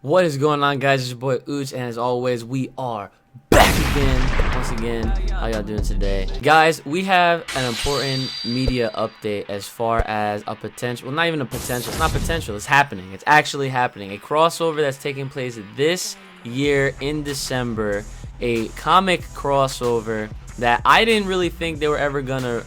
What is going on, guys? It's your boy Uchi, and as always, we are back again. Once again, how y'all doing today? Guys, we have an important media update as far as a potential, well, not even a potential, it's not potential, it's happening. It's actually happening. A crossover that's taking place this year in December, a comic crossover that I didn't really think they were ever gonna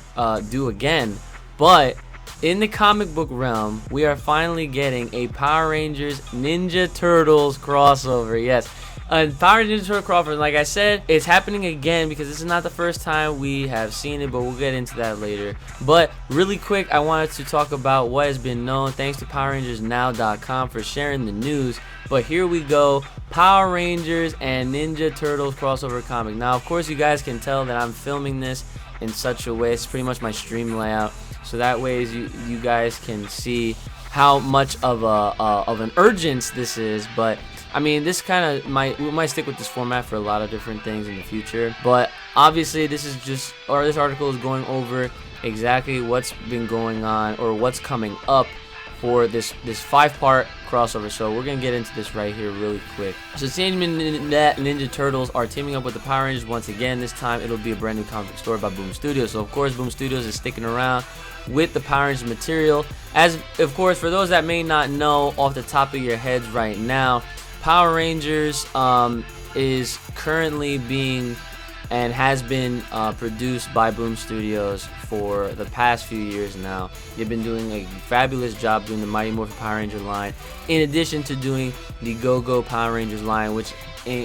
do again, but in the comic book realm, we are finally getting a Power Rangers Ninja Turtles crossover. Yes, a Power Rangers Ninja Turtle crossover. Like I said, it's happening again because this is not the first time we have seen it, but we'll get into that later. But really quick, I wanted to talk about what has been known. Thanks to PowerRangersNow.com for sharing the news. But here we go, Power Rangers and Ninja Turtles crossover comic. Now, of course, you guys can tell that I'm filming this in such a way. It's pretty much my stream layout. So that way you guys can see how much of an urgence this is. But I mean, this kind of we might stick with this format for a lot of different things in the future. But obviously, this article is going over exactly what's been going on or what's coming up for this 5-part crossover. So we're gonna get into this right here really quick. So Teenage Mutant Ninja Turtles are teaming up with the Power Rangers once again. This time it'll be a brand new comic story by Boom Studios. So of course Boom Studios is sticking around with the Power Rangers material. As of course, for those that may not know off the top of your heads right now, Power Rangers is currently being and has been produced by Boom Studios for the past few years now. They've been doing a fabulous job doing the Mighty Morphin Power Ranger line, in addition to doing the Go-Go Power Rangers line, which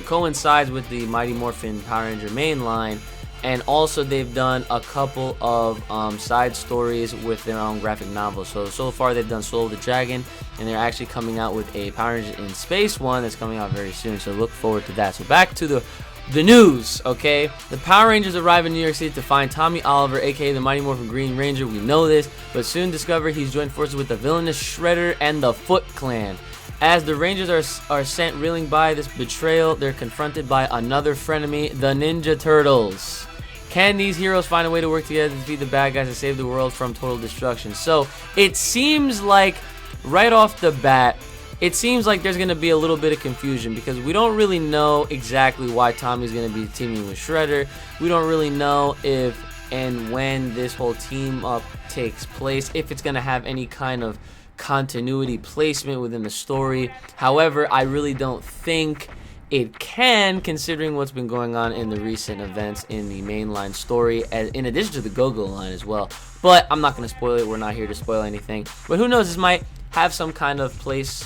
coincides with the Mighty Morphin Power Ranger main line. And also they've done a couple of side stories with their own graphic novels. So far they've done Soul of the Dragon, and they're actually coming out with a Power Rangers in Space one that's coming out very soon. So look forward to that. So back to the news, okay? The Power Rangers arrive in New York City to find Tommy Oliver, aka the Mighty Morphin Green Ranger. We know this, but soon discover he's joined forces with the villainous Shredder and the Foot Clan. As the Rangers are sent reeling by this betrayal, they're confronted by another frenemy, the Ninja Turtles. Can these heroes find a way to work together to defeat the bad guys and save the world from total destruction? So it seems like right off the bat, it seems like there's going to be a little bit of confusion because we don't really know exactly why Tommy's going to be teaming with Shredder. We don't really know if and when this whole team up takes place, if it's going to have any kind of continuity placement within the story. However, I really don't think it can, considering what's been going on in the recent events in the mainline story, in addition to the Go-Go line as well. But I'm not going to spoil it. We're not here to spoil anything. But who knows, this might have some kind of place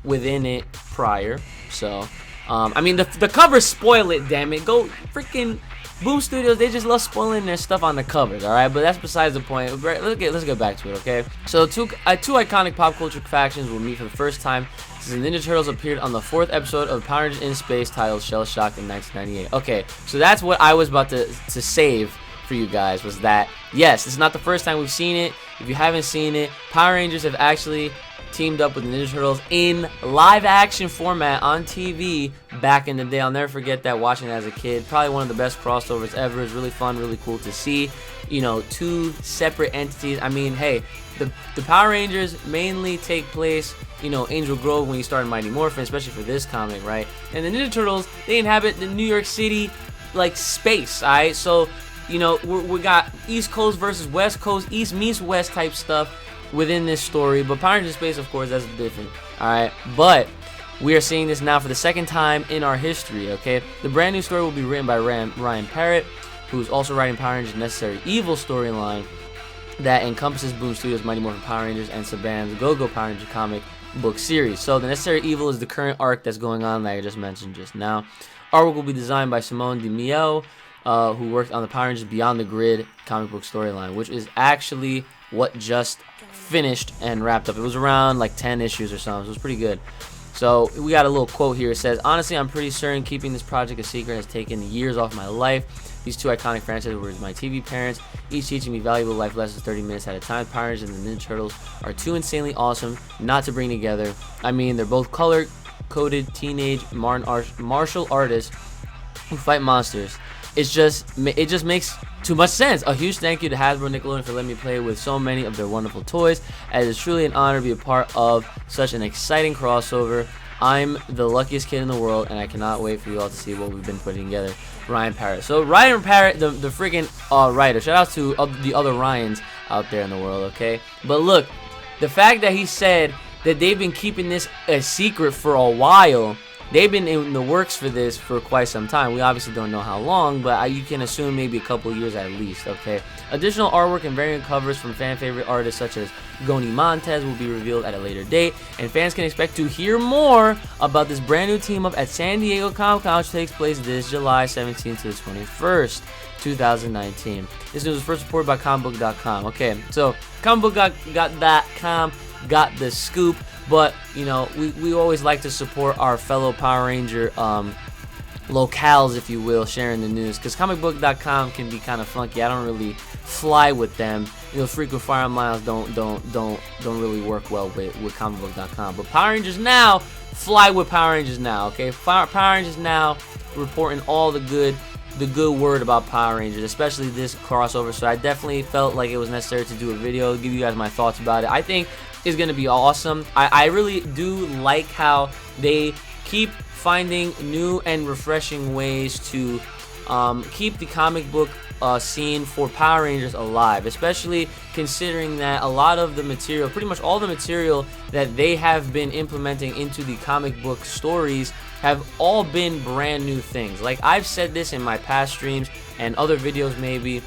within it prior. So, I mean, the covers spoil it, damn it. Go freaking Boom Studios, they just love spoiling their stuff on the covers, alright? But that's besides the point. Let's get back to it, okay? So, two iconic pop culture factions will meet for the first time since the Ninja Turtles appeared on the 4th episode of Power Rangers in Space titled Shell Shock in 1998. Okay, so that's what I was about to save for you guys, was that, yes, it's not the first time we've seen it. If you haven't seen it, Power Rangers have actually teamed up with the Ninja Turtles in live action format on TV back in the day. I'll never forget that, watching it as a kid. Probably one of the best crossovers ever. It's really fun, really cool to see, you know, two separate entities. I mean, hey, the Power Rangers mainly take place, you know, Angel Grove when you start in Mighty Morphin, especially for this comic, right? And the Ninja Turtles, they inhabit the New York City, like, space, alright? So, you know, we got East Coast versus West Coast, East meets West type stuff within this story. But Power Rangers Space, of course, that's different, alright? But we are seeing this now for the second time in our history, okay? The brand new story will be written by Ryan Parrott, who's also writing Power Rangers Necessary Evil storyline that encompasses Boom Studios' Mighty Morphin Power Rangers and Saban's Go-Go Power Rangers comic book series. So the Necessary Evil is the current arc that's going on, like I just mentioned just now. Artwork will be designed by Simone DeMeo, who worked on the Power Rangers Beyond the Grid comic book storyline, which is actually what just finished and wrapped up. It was around like 10 issues or something, so it was pretty good. So we got a little quote here. It says, "Honestly, I'm pretty certain keeping this project a secret has taken years off my life. These two iconic franchises were my TV parents, each teaching me valuable life lessons 30 minutes at a time. Power Rangers and the Ninja Turtles are too insanely awesome not to bring together. I mean, they're both color-coded teenage martial artists who fight monsters. It just makes too much sense. A huge thank you to Hasbro and Nickelodeon for letting me play with so many of their wonderful toys. As it's truly an honor to be a part of such an exciting crossover. I'm the luckiest kid in the world, and I cannot wait for you all to see what we've been putting together. Ryan Parrott. So Ryan Parrott, the freaking writer. Shout out to the other Ryans out there in the world, okay? But look, the fact that he said that they've been keeping this a secret for a while. They've been in the works for this for quite some time. We obviously don't know how long, but you can assume maybe a couple years at least, okay? Additional artwork and variant covers from fan favorite artists such as Goni Montez will be revealed at a later date, and fans can expect to hear more about this brand new team up at San Diego Comic-Con, which takes place this July 17th to the 21st, 2019. This news was first reported by comicbook.com. Okay, so comicbook.com got the scoop. But, you know, we always like to support our fellow Power Ranger locales, if you will, sharing the news. Because comicbook.com can be kind of funky. I don't really fly with them. You know, frequent flyer miles don't really work well with comicbook.com. But Power Rangers Now, fly with Power Rangers Now, okay? Power Rangers Now reporting all the good word about Power Rangers, especially this crossover. So I definitely felt like it was necessary to do a video, give you guys my thoughts about it. I think is going to be awesome. I really do like how they keep finding new and refreshing ways to keep the comic book scene for Power Rangers alive, especially considering that a lot of the material, pretty much all the material that they have been implementing into the comic book stories have all been brand new things. Like I've said this in my past streams and other videos maybe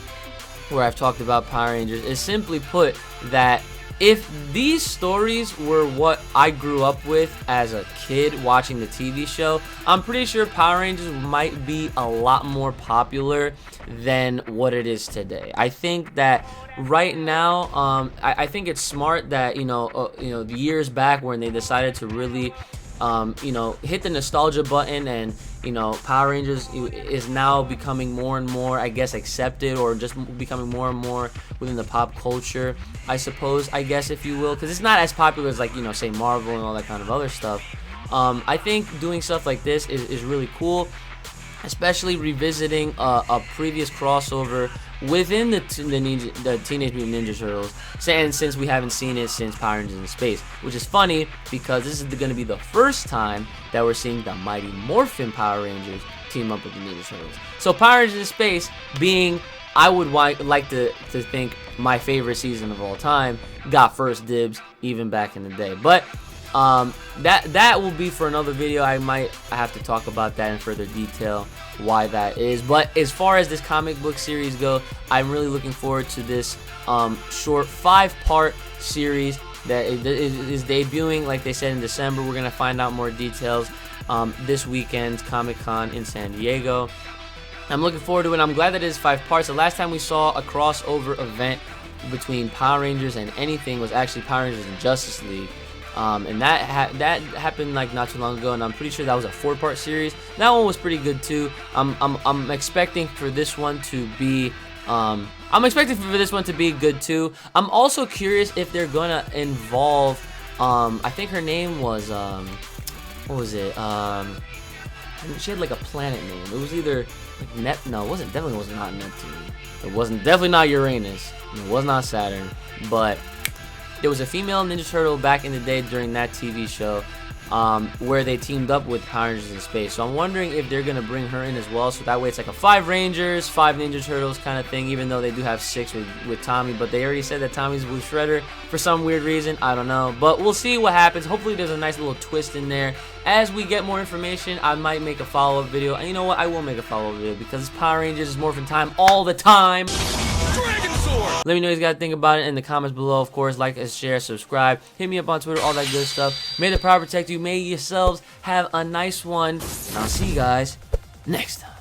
where I've talked about Power Rangers, is simply put that if these stories were what I grew up with as a kid watching the TV show, I'm pretty sure Power Rangers might be a lot more popular than what it is today. I think that right now, I think it's smart that, you know, the years back when they decided to really hit the nostalgia button, and Power Rangers is now becoming more and more, I guess, accepted, or just becoming more and more within the pop culture, I guess, if you will, because it's not as popular as, like, say Marvel and all that kind of other stuff. I think doing stuff like this is really cool, especially revisiting a previous crossover within the Teenage Mutant Ninja Turtles, and since we haven't seen it since Power Rangers in Space, which is funny because this is going to be the first time that we're seeing the Mighty Morphin Power Rangers team up with the Ninja Turtles. So Power Rangers in Space being, I would like to think, my favorite season of all time, got first dibs even back in the day. But that will be for another video. I might have to talk about that in further detail, why that is. But as far as this comic book series go, I'm really looking forward to this short 5-part series that is debuting, like they said, in December. We're gonna find out more details this weekend's Comic-Con in San Diego. I'm looking forward to it. I'm glad that it is 5 parts. The last time we saw a crossover event between Power Rangers and anything was actually Power Rangers and Justice League. And that happened like not too long ago, and I'm pretty sure that was a 4-part series. That one was pretty good too. I'm expecting for this one to be good too. I'm also curious if they're gonna involve I think her name was what was it? She had like a planet name. It was either like no, it wasn't. Definitely was not Neptune. It wasn't. Definitely not Uranus. It was not Saturn. But there was a female Ninja Turtle back in the day during that TV show where they teamed up with Power Rangers in Space. So I'm wondering if they're going to bring her in as well. So that way it's like a 5 Rangers, 5 Ninja Turtles kind of thing, even though they do have 6 with Tommy. But they already said that Tommy's with Shredder for some weird reason. I don't know. But we'll see what happens. Hopefully there's a nice little twist in there. As we get more information, I might make a follow-up video. And you know what? I will make a follow-up video because it's Power Rangers is Morphin Time all the time. Let me know what you guys think about it in the comments below. Of course, like, share, subscribe. Hit me up on Twitter, all that good stuff. May the power protect you. May yourselves have a nice one. And I'll see you guys next time.